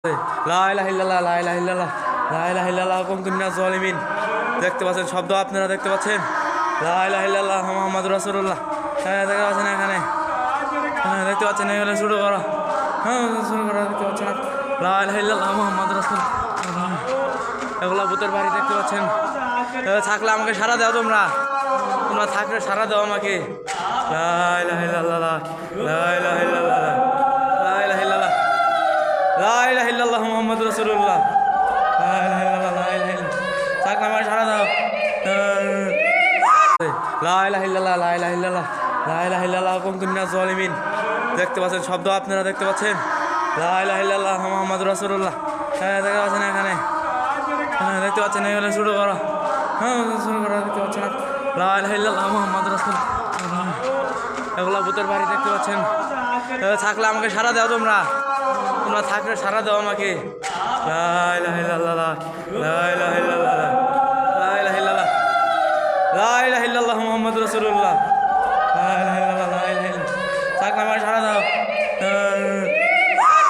লা ইলাহা ইল্লাল্লাহ লা ইলাহা ইল্লাল্লাহ লা ইলাহা ইল্লাল্লাহ কুনতুম মিনাজ জালিমিন। দেখতে পাচ্ছেন, শব্দ আপনারা দেখতে পাচ্ছেন। লা ইলাহা ইল্লাল্লাহ মুহাম্মাদুর রাসূলুল্লাহ। হ্যাঁ, দেখতে পাচ্ছেন এখানে। হ্যাঁ, দেখতে পাচ্ছেন এখানে শুরু করা। হ্যাঁ, শুরু করা দেখতে পাচ্ছেন। লা ইলাহা ইল্লাল্লাহ মুহাম্মাদুর রাসূলুল্লাহ। এগুলা ভূতের বাড়ি দেখতে পাচ্ছেন। থাকলে আমাকে সারা দাও, তোমরা থাকলে সারা দাও আমাকে। লা ইলাহা ইল্লাল্লাহ লা ইলাহা ইল্লাল্লাহ লা ইলাহা ইল্লাল্লাহ লা ইলাহা ইল্লাল্লাহ মুহাম্মাদুর রাসূলুল্লাহ। লা ইলাহা ইল্লাল্লাহ লা ইলাহা ইল্লাল্লাহ থাকলে আমাকে সারা দাও। লা ইলাহা ইল্লাল্লাহ লা ইলাহা ইল্লাল্লাহ লা ইলাহা ইল্লাল্লাহ কুনতুম মিনাজ জালিমিন। দেখতে পাচ্ছেন, শব্দ আপনারা দেখতে পাচ্ছেন। লা ইলাহা ইল্লাল্লাহ মুহাম্মাদুর রাসূলুল্লাহ। হ্যাঁ, দেখতে পাচ্ছেন এখানে। হ্যাঁ, দেখতে পাচ্ছেন এখানে শুরু করা। হ্যাঁ, শুরু করা দেখতে পাচ্ছেন। লা ইলাহা ইল্লাল্লাহ মুহাম্মাদুর রাসূলুল্লাহ। এগুলা ভূতের বাড়ি দেখতে পাচ্ছেন। থাকলে আমাকে সারা দাও, তোমরা থাকলে সারা দাও আমাকে। লা ইলাহা ইল্লাল্লাহ লা ইলাহা ইল্লাল্লাহ লা ইলাহা ইল্লাল্লাহ লা ইলাহা ইল্লাল্লাহ মুহাম্মাদুর রাসূলুল্লাহ। লা ইলাহা ইল্লাল্লাহ লা ইলাহা ইল্লাল্লাহ